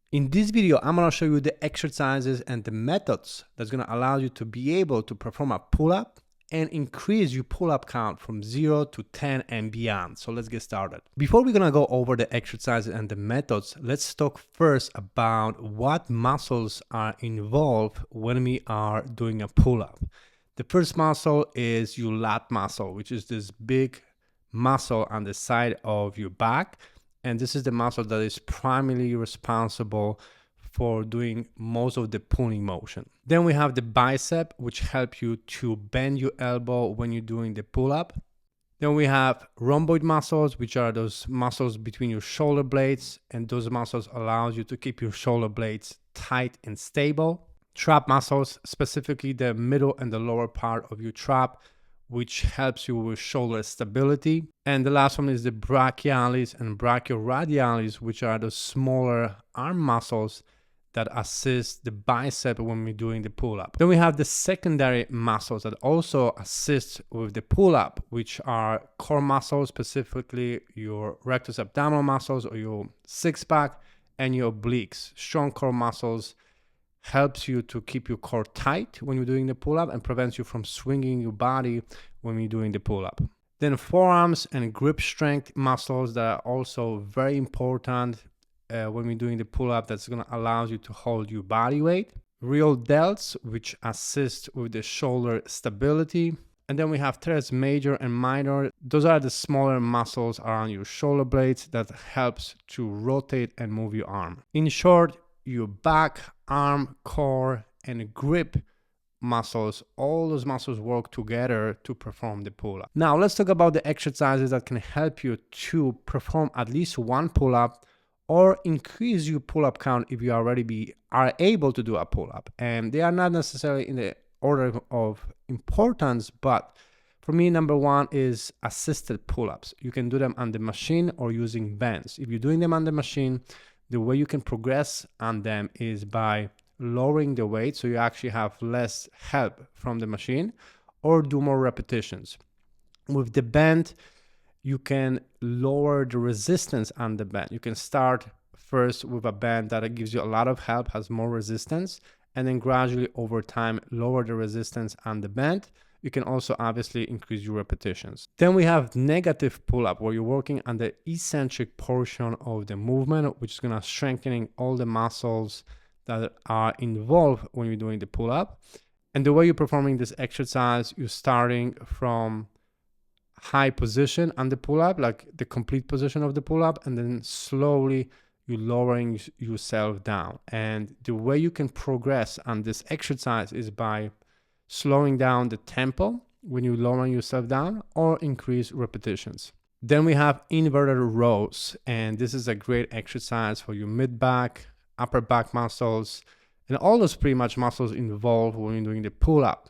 In this video, I'm gonna show you the exercises and the methods that's gonna allow you to be able to perform a pull-up and increase your pull-up count from 0 to 10 and beyond. So let's get started. Before we're gonna go over the exercises and the methods, let's talk first about what muscles are involved when we are doing a pull-up. The first muscle is your lat muscle, which is this big muscle on the side of your back. And this is the muscle that is primarily responsible for doing most of the pulling motion. Then we have the bicep, which help you to bend your elbow when you're doing the pull-up. Then we have rhomboid muscles, which are those muscles between your shoulder blades, and those muscles allows you to keep your shoulder blades tight and stable. Trap muscles, specifically the middle and the lower part of your trap, which helps you with shoulder stability. And the last one is the brachialis and brachioradialis, which are the smaller arm muscles that assist the bicep when we're doing the pull-up. Then we have the secondary muscles that also assist with the pull-up, which are core muscles, specifically your rectus abdominal muscles or your six-pack and your obliques. Strong core muscles helps you to keep your core tight when you're doing the pull-up and prevents you from swinging your body when you're doing the pull-up. Then forearms and grip strength muscles that are also very important when we're doing the pull-up. That's going to allow you to hold your body weight. Real delts, which assist with the shoulder stability. And then we have teres major and minor. Those are the smaller muscles around your shoulder blades that helps to rotate and move your arm. In short, your back, arm, core, and grip muscles, all those muscles work together to perform the pull-up. Now let's talk about the exercises that can help you to perform at least one pull-up or increase your pull-up count if you already are able to do a pull-up. And they are not necessarily in the order of importance, but for me, number one is assisted pull-ups. You can do them on the machine or using bands. If you're doing them on the machine, the way you can progress on them is by lowering the weight, so you actually have less help from the machine, or do more repetitions. With the band, you can lower the resistance on the band. You can start first with a band that gives you a lot of help, has more resistance, and then gradually over time lower the resistance on the band. You can also obviously increase your repetitions. Then we have negative pull-up, where you're working on the eccentric portion of the movement, which is gonna strengthening all the muscles that are involved when you're doing the pull-up. And the way you're performing this exercise, you're starting from high position on the pull-up, like the complete position of the pull-up, and then slowly you're lowering yourself down. And the way you can progress on this exercise is by slowing down the tempo when you're lowering yourself down, or increase repetitions. Then we have inverted rows, and this is a great exercise for your mid-back, upper back muscles, and all those pretty much muscles involved when you're doing the pull-up.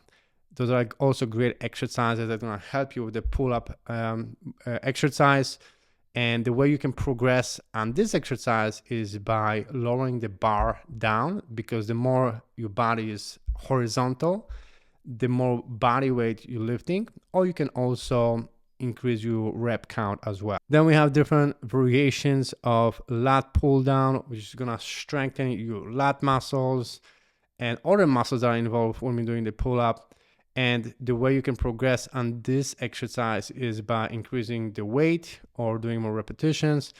Those are also great exercises that are going to help you with the pull-up exercise. And the way you can progress on this exercise is by lowering the bar down, because the more your body is horizontal, the more body weight you're lifting, or you can also increase your rep count as well. Then we have different variations of lat pull down, which is gonna strengthen your lat muscles and other muscles that are involved when we're doing the pull up. And the way you can progress on this exercise is by increasing the weight or doing more repetitions.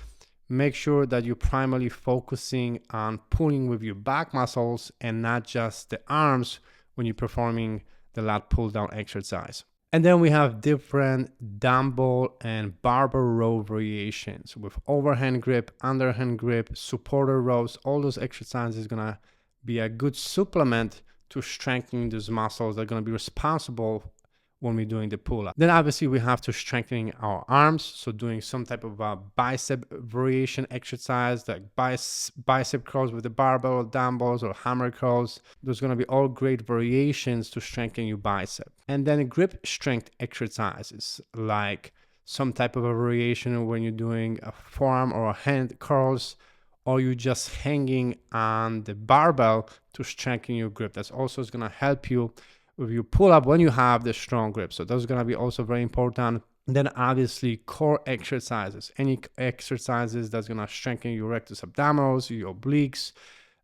Make sure that you're primarily focusing on pulling with your back muscles and not just the arms when you're performing the lat pull down exercise. And then we have different dumbbell and barbell row variations with overhand grip, underhand grip, supporter rows. All those exercises are gonna be a good supplement to strengthening those muscles that are gonna be responsible when we're doing the pull-up. Then obviously we have to strengthen our arms, so doing some type of a bicep variation exercise, like bicep curls with the barbell or dumbbells, or hammer curls. There's going to be all great variations to strengthen your bicep. And then grip strength exercises, like some type of a variation when you're doing a forearm or a hand curls, or you're just hanging on the barbell to strengthen your grip. That's also going to help you with your pull-up when you have the strong grip. So those are going to be also very important. Then obviously core exercises, any exercises that's gonna strengthen your rectus abdominis, your obliques,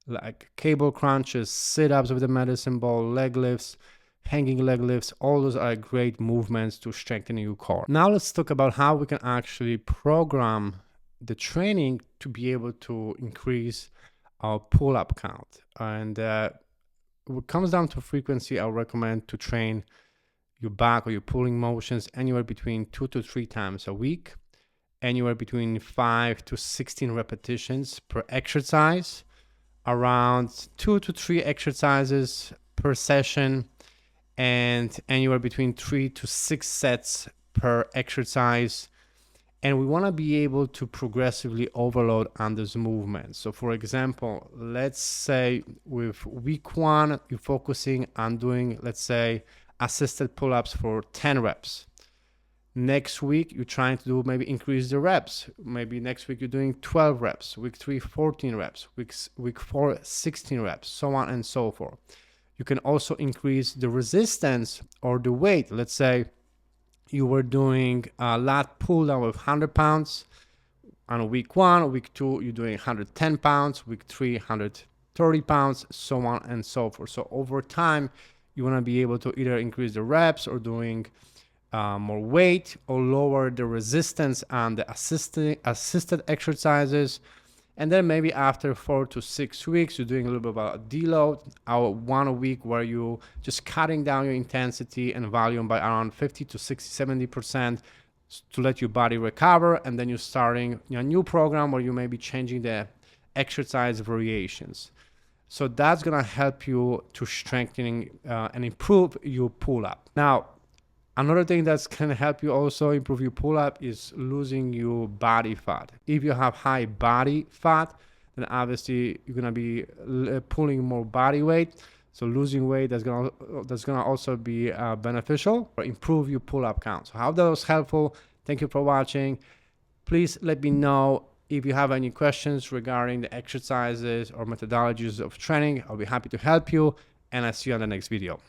like cable crunches, sit-ups with the medicine ball, leg lifts, hanging leg lifts. All those are great movements to strengthen your core. Now let's talk about how we can actually program the training to be able to increase our pull-up count. And when it comes down to frequency, I recommend to train your back or your pulling motions anywhere between 2 to 3 times a week, anywhere between 5 to 16 repetitions per exercise, around 2 to 3 exercises per session, and anywhere between 3 to 6 sets per exercise. And we want to be able to progressively overload on this movement. So for example, let's say with week 1, you're focusing on doing, let's say, assisted pull-ups for 10 reps. Next week, you're trying to do maybe increase the reps. Maybe next week you're doing 12 reps, week 3, 14 reps, week 4, 16 reps, so on and so forth. You can also increase the resistance or the weight. Let's say you were doing a lat pull down with 100 pounds on week 1, week 2, you're doing 110 pounds, week 3, 130 pounds, so on and so forth. So over time, you want to be able to either increase the reps or doing more weight or lower the resistance on the assisted exercises. And then maybe after 4 to 6 weeks, you're doing a little bit about a deload, or 1 week where you just cutting down your intensity and volume by around 50 to 60, 70% to let your body recover. And then you're starting a new program where you may be changing the exercise variations. So that's gonna help you to strengthening and improve your pull-up. Now, another thing that's gonna help you also improve your pull-up is losing your body fat. If you have high body fat, then obviously you're gonna be pulling more body weight. So losing weight that's gonna also be beneficial or improve your pull-up count. So I hope that was helpful. Thank you for watching. Please let me know if you have any questions regarding the exercises or methodologies of training. I'll be happy to help you, and I'll see you on the next video.